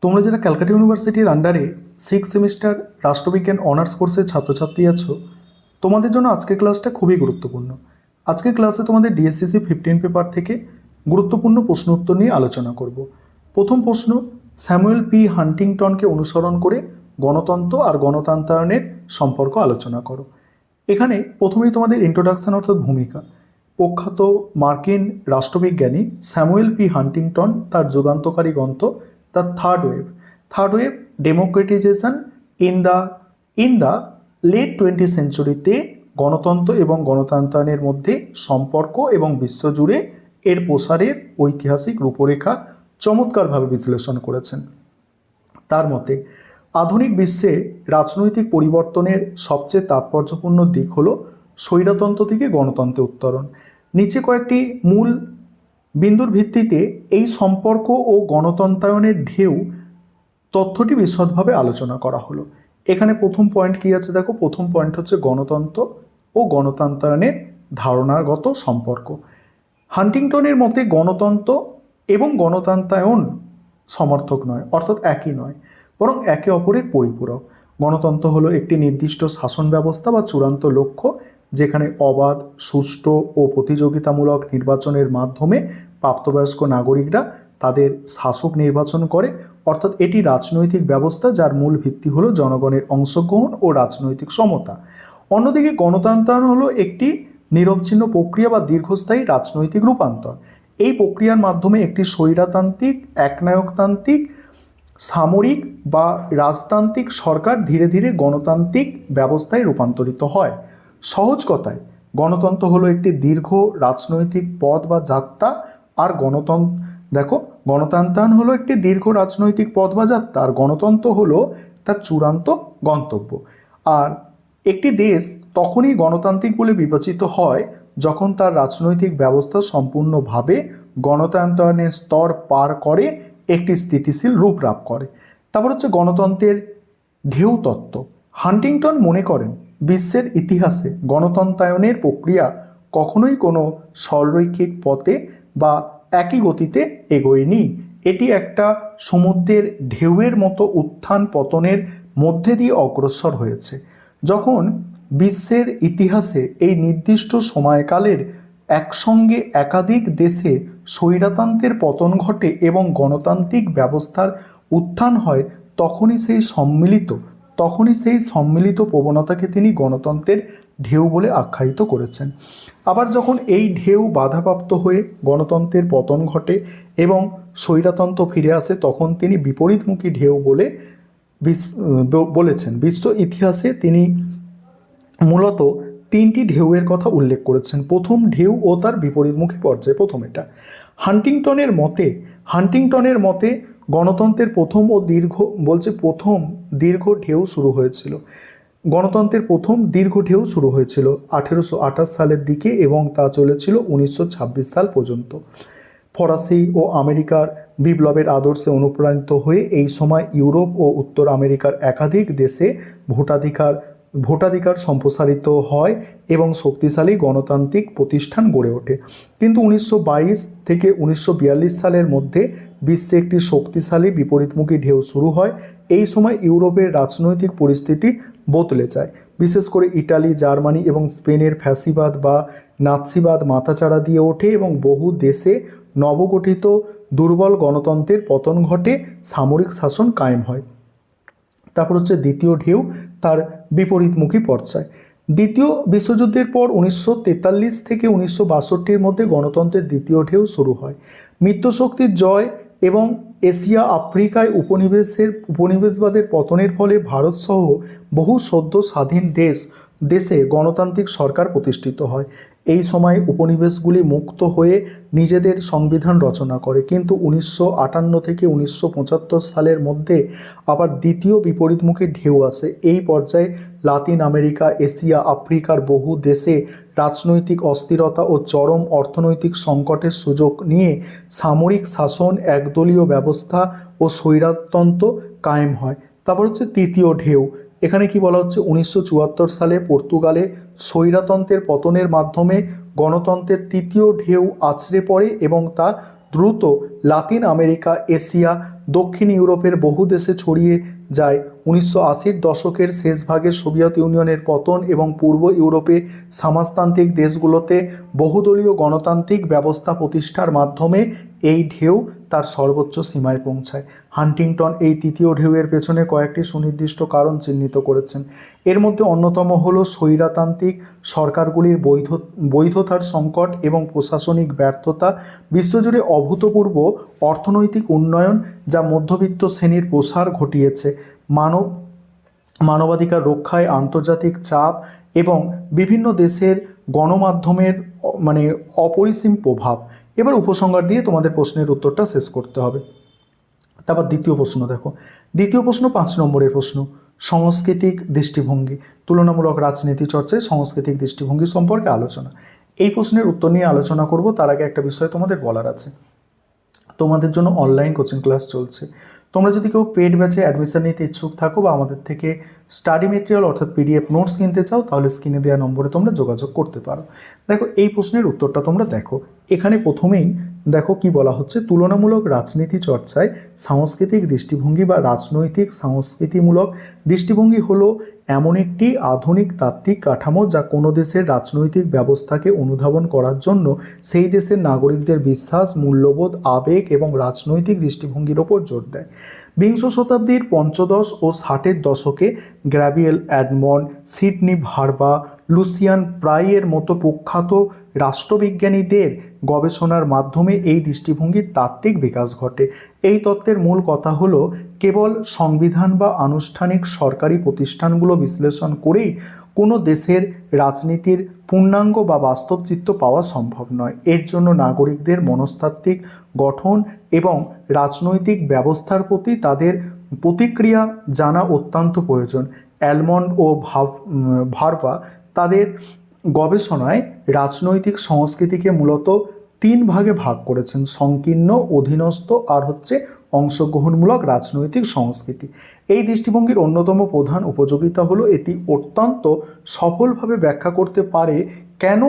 তোমরা যারা ক্যালকাটা ইউনিভার্সিটির আন্ডারে 6 সেমিস্টার রাষ্ট্রবিজ্ঞান অনার্স কোর্সের ছাত্রছাত্রী আছো, তোমাদের জন্য আজকের ক্লাসটা খুবই গুরুত্বপূর্ণ। আজকের ক্লাসে তোমাদের ডিএসসিসি 15 পেপার থেকে গুরুত্বপূর্ণ প্রশ্ন উত্তর নিয়ে আলোচনা করব। প্রথম প্রশ্ন, স্যামুয়েল পি হান্টিংটনকে অনুসরণ করে গণতন্ত্র আর গণতন্ত্রায়নের সম্পর্ক আলোচনা করো। এখানে প্রথমেই তোমাদের ইন্ট্রোডাকশন অর্থাৎ ভূমিকা। প্রখ্যাত মার্কিন রাষ্ট্রবিজ্ঞানী স্যামুয়েল পি হান্টিংটন তার যুগান্তকারী গ্রন্থ the third wave democratization in the late 20th সেঞ্চুরিতে গণতন্ত্র এবং গণতন্ত্রায়নের মধ্যে সম্পর্ক এবং বিশ্বজুড়ে এর প্রসারের ঐতিহাসিক রূপরেখা চমৎকারভাবে বিশ্লেষণ করেছেন। তার মতে আধুনিক বিশ্বে রাজনৈতিক পরিবর্তনের সবচেয়ে তাৎপর্যপূর্ণ দিক হল স্বৈরতন্ত্র থেকে গণতন্ত্রে উত্তরণ। নিচে কয়েকটি মূল বিন্দুর ভিত্তিতে এই সম্পর্ক ও গণতন্ত্রায়নের ঢেউ তথ্যটি বিশদভাবে আলোচনা করা হলো। এখানে প্রথম পয়েন্ট কী আছে দেখো, প্রথম পয়েন্ট হচ্ছে গণতন্ত্র ও গণতন্ত্রায়নের ধারণাগত সম্পর্ক। হান্টিংটনের মতে গণতন্ত্র এবং গণতন্ত্রায়ন সমর্থক নয়, অর্থাৎ একই নয়, বরং একে অপরের পরিপূরক। গণতন্ত্র হলো একটি নির্দিষ্ট শাসন ব্যবস্থা বা চূড়ান্ত লক্ষ্য, যেখানে অবাধ, সুষ্ঠু ও প্রতিযোগিতামূলক নির্বাচনের মাধ্যমে প্রাপ্তবয়স্ক নাগরিকরা তাদের শাসক নির্বাচন করে, অর্থাৎ এটি রাজনৈতিক ব্যবস্থা যার মূল ভিত্তি হলো জনগণের অংশগ্রহণ ও রাজনৈতিক সমতা। অন্যদিকে গণতন্ত্রায়ন হলো একটি নিরবচ্ছিন্ন প্রক্রিয়া বা দীর্ঘস্থায়ী রাজনৈতিক রূপান্তর। এই প্রক্রিয়ার মাধ্যমে একটি স্বৈরতান্ত্রিক, একনায়কতান্ত্রিক, সামরিক বা রাজতান্ত্রিক সরকার ধীরে ধীরে গণতান্ত্রিক ব্যবস্থায় রূপান্তরিত হয়। সহজ কথায় গণতন্ত্র হলো একটি দীর্ঘ রাজনৈতিক পথ বা যাত্রা, আর গণতন্ত্রায়ন হলো একটি দীর্ঘ রাজনৈতিক পথ বা যাত্রা, আর গণতন্ত্র হলো তার চূড়ান্ত গন্তব্য। আর একটি দেশ তখনই গণতান্ত্রিক বলে বিবেচিত হয় যখন তার রাজনৈতিক ব্যবস্থা সম্পূর্ণভাবে গণতন্ত্রায়নের স্তর পার করে একটি স্থিতিশীল রূপ লাভ করে। তারপর হচ্ছে গণতন্ত্রের ঢেউ তত্ত্ব। হান্টিংটন মনে করেন বিশ্বের ইতিহাসে গণতন্ত্রায়নের প্রক্রিয়া কখনোই কোনো সরলরৈখিক পথে বা একই গতিতে এগোয়নি। এটি একটা সমুদ্রের ঢেউয়ের মতো উত্থান পতনের মধ্যে দিয়ে অগ্রসর হয়েছে। যখন বিশ্বের ইতিহাসে এই নির্দিষ্ট সময়কালের একসঙ্গে একাধিক দেশে স্বৈরতন্ত্রের পতন ঘটে এবং গণতান্ত্রিক ব্যবস্থার উত্থান হয়, তখনই সেই সম্মিলিত প্রবণতাকে তিনি গণতন্ত্রের ঢেউ বলে আখ্যায়িত করেছেন। আবার যখন এই ঢেউ বাধাপ্রাপ্ত হয়ে গণতন্ত্রের পতন ঘটে এবং স্বৈরতন্ত্র ফিরে আসে, তখন তিনি বিপরীতমুখী ঢেউ বলেছেন। বিশ্ব ইতিহাসে তিনি মূলত 3টি ঢেউয়ের কথা উল্লেখ করেছেন। প্রথম ঢেউ ও তার বিপরীতমুখী পর্যায়ে। প্রথম এটা হান্টিংটনের মতে গণতন্ত্রের প্রথম দীর্ঘ ঢেউ শুরু হয়েছিল। গণতন্ত্রের প্রথম দীর্ঘ ঢেউ শুরু হয়েছিল 1828 সালের দিকে এবং তা চলেছিল 1926 সাল পর্যন্ত। ফরাসি ও আমেরিকার বিপ্লবের আদর্শে অনুপ্রাণিত হয়ে এই সময় ইউরোপ ও উত্তর আমেরিকার একাধিক দেশে ভোটাধিকার সম্প্রসারিত হয় এবং শক্তিশালী গণতান্ত্রিক প্রতিষ্ঠান গড়ে ওঠে। কিন্তু 1922 থেকে 1942 সালের মধ্যে বিশ্বে একটি শক্তিশালী বিপরীতমুখী ঢেউ শুরু হয়। এই সময় ইউরোপের রাজনৈতিক পরিস্থিতি বদলে যায়। বিশেষ করে ইটালি, জার্মানি এবং স্পেনের ফ্যাসিবাদ বা নাৎসিবাদ মাথাচাড়া দিয়ে ওঠে এবং বহু দেশে নবগঠিত দুর্বল গণতন্ত্রের পতন ঘটে, সামরিক শাসন কায়েম হয়। তারপর হচ্ছে দ্বিতীয় ঢেউ, তার বিপরীতমুখী পর্যায়। দ্বিতীয় বিশ্বযুদ্ধের পর 1943 থেকে 1962-র মধ্যে গণতন্ত্রের দ্বিতীয় ঢেউ শুরু হয়। মিত্রশক্তির জয় এবং এশিয়া আফ্রিকায় উপনিবেশবাদের পতনের ফলে ভারতসহ বহু সদ্য স্বাধীন দেশে গণতান্ত্রিক সরকার প্রতিষ্ঠিত হয়। এই সময় উপনিবেশগুলি মুক্ত হয়ে নিজেদের সংবিধান রচনা করে। কিন্তু 1958 থেকে 1975 সালের মধ্যে আবার দ্বিতীয় বিপরীতমুখী ঢেউ আসে। এই পর্যায়ে লাতিন আমেরিকা, এশিয়া, আফ্রিকার বহু দেশে রাজনৈতিক অস্থিরতা ও চরম অর্থনৈতিক সংকটের সুযোগ নিয়ে সামরিক শাসন, একদলীয় ব্যবস্থা ও স্বৈরতন্ত্র কায়েম হয়। তারপর হচ্ছে তৃতীয় ঢেউ। এখানে কি বলা হচ্ছে, 1974 সালে পর্তুগালে স্বৈরতন্ত্রের পতনের মাধ্যমে গণতন্ত্রের তৃতীয় ঢেউ আছড়ে পড়ে এবং তা দ্রুত লাতিন আমেরিকা, এশিয়া, দক্ষিণ ইউরোপের বহু দেশে ছড়িয়ে যায়। 1980-র দশকের শেষ ভাগে সোভিয়েত ইউনিয়নের পতন এবং পূর্ব ইউরোপে সমাজতান্ত্রিক দেশগুলোতে বহুদলীয় গণতান্ত্রিক ব্যবস্থা প্রতিষ্ঠার মাধ্যমে এই ঢেউ তার সর্বোচ্চ সীমায় পৌঁছায়। হান্টিংটন এই তৃতীয় ঢেউয়ের পেছনে কয়েকটি সুনির্দিষ্ট কারণ চিহ্নিত করেছেন। এর মধ্যে অন্যতম হল স্বৈরতান্ত্রিক সরকারগুলির বৈধতার সংকট এবং প্রশাসনিক ব্যর্থতা, বিশ্বজুড়ে অভূতপূর্ব অর্থনৈতিক উন্নয়ন যা মধ্যবিত্ত শ্রেণীর প্রসার ঘটিয়েছে, মানবাধিকার রক্ষায় আন্তর্জাতিক চাপ এবং বিভিন্ন দেশের গণমাধ্যমের অপরিসীম প্রভাব। এবার উপসংহার দিয়ে তোমাদের প্রশ্নের উত্তরটা শেষ করতে হবে। তারপর দ্বিতীয় প্রশ্ন দেখো। দ্বিতীয় প্রশ্ন 5 নম্বরের প্রশ্ন, সাংস্কৃতিক দৃষ্টিভঙ্গি, তুলনামূলক রাজনীতি চর্চায় সাংস্কৃতিক দৃষ্টিভঙ্গি সম্পর্কে আলোচনা। এই প্রশ্নের উত্তর নিয়ে আলোচনা করব। তার আগে একটা বিষয় তোমাদের বলার আছে, তোমাদের জন্য অনলাইন কোচিং ক্লাস চলছে। তোমরা যদি কেউ পেড ব্যাচে অ্যাডমিশন নিতে ইচ্ছুক থাকো বা আমাদের থেকে স্টাডি মেটেরিয়াল অর্থাৎ পিডিএফ নোটস কিনতে চাও, তাহলে স্ক্রিনে দেওয়া নম্বরে তোমরা যোগাযোগ করতে পারো। দেখো এই প্রশ্নের উত্তরটা তোমরা দেখো। এখানে প্রথমেই দেখো কি বলা হচ্ছে, তুলনামূলক রাজনীতি চর্চায় সাংস্কৃতিক দৃষ্টিভঙ্গি বা রাজনৈতিক সংস্কৃতিমূলক দৃষ্টিভঙ্গি হলো এমন একটি আধুনিক তাত্ত্বিক কাঠামো যা কোনো দেশের রাজনৈতিক ব্যবস্থাকে অনুধাবন করার জন্য সেই দেশের নাগরিকদের বিশ্বাস, মূল্যবোধ, আবেগ এবং রাজনৈতিক দৃষ্টিভঙ্গির ওপর জোর দেয়। বিংশ শতাব্দীর 50 ও 60-এর দশকে গ্যাব্রিয়েল অ্যাডমন্ড, সিডনি ভার্বা, লুসিয়ান প্রাইয়ের মতো প্রখ্যাত রাষ্ট্রবিজ্ঞানীদের গবেষণার মাধ্যমে এই দৃষ্টিভঙ্গির তাত্ত্বিক বিকাশ ঘটে। এই তত্ত্বের মূল কথা হলো, কেবল সংবিধান বা আনুষ্ঠানিক সরকারি প্রতিষ্ঠানগুলো বিশ্লেষণ করেই কোনো দেশের রাজনীতির পূর্ণাঙ্গ বা বাস্তব চিত্র পাওয়া সম্ভব নয়। এর জন্য নাগরিকদের মনস্তাত্ত্বিক গঠন এবং রাজনৈতিক ব্যবস্থার প্রতি তাদের প্রতিক্রিয়া জানা অত্যন্ত প্রয়োজন। অ্যালমন্ড ও ভার্বা তাদের গবেষণায় রাজনৈতিক সংস্কৃতিকে মূলত 3 ভাগে ভাগ করেছেন: সংকীর্ণ, অধীনস্থ আর অংশগ্রহণমূলক রাজনৈতিক সংস্কৃতি। এই দৃষ্টিভঙ্গির অন্যতম প্রধান উপযোগিতা হলো এটি অত্যন্ত সফলভাবে ব্যাখ্যা করতে পারে কেন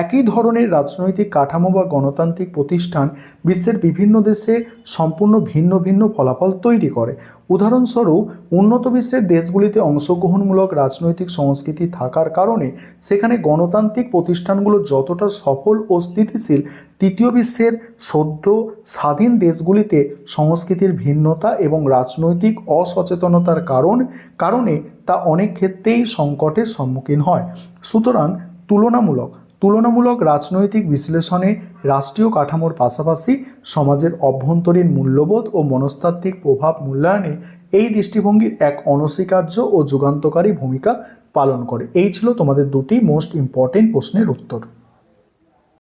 একই ধরনের রাজনৈতিক কাঠামো বা গণতান্ত্রিক প্রতিষ্ঠান বিশ্বের বিভিন্ন দেশে সম্পূর্ণ ভিন্ন ভিন্ন ফলাফল তৈরি করে। উদাহরণস্বরূপ, উন্নত বিশ্বের দেশগুলিতে অংশগ্রহণমূলক রাজনৈতিক সংস্কৃতি থাকার কারণে সেখানে গণতান্ত্রিক প্রতিষ্ঠানগুলো যতটা সফল ও স্থিতিশীল, তৃতীয় বিশ্বের সদ্য স্বাধীন দেশগুলিতে সংস্কৃতির ভিন্নতা এবং রাজনৈতিক অসচেতনতার কারণে তা অনেক ক্ষেত্রেই সংকটের সম্মুখীন হয়। সুতরাং তুলনামূলক রাজনৈতিক বিশ্লেষণে রাষ্ট্রীয় কাঠামোর পাশাপাশি সমাজের অভ্যন্তরীণ মূল্যবোধ ও মনস্তাত্ত্বিক প্রভাব মূল্যায়নে এই দৃষ্টিভঙ্গির এক অনস্বীকার্য ও যুগান্তকারী ভূমিকা পালন করে। এই ছিল তোমাদের 2টি মোস্ট ইম্পর্টেন্ট প্রশ্নের উত্তর।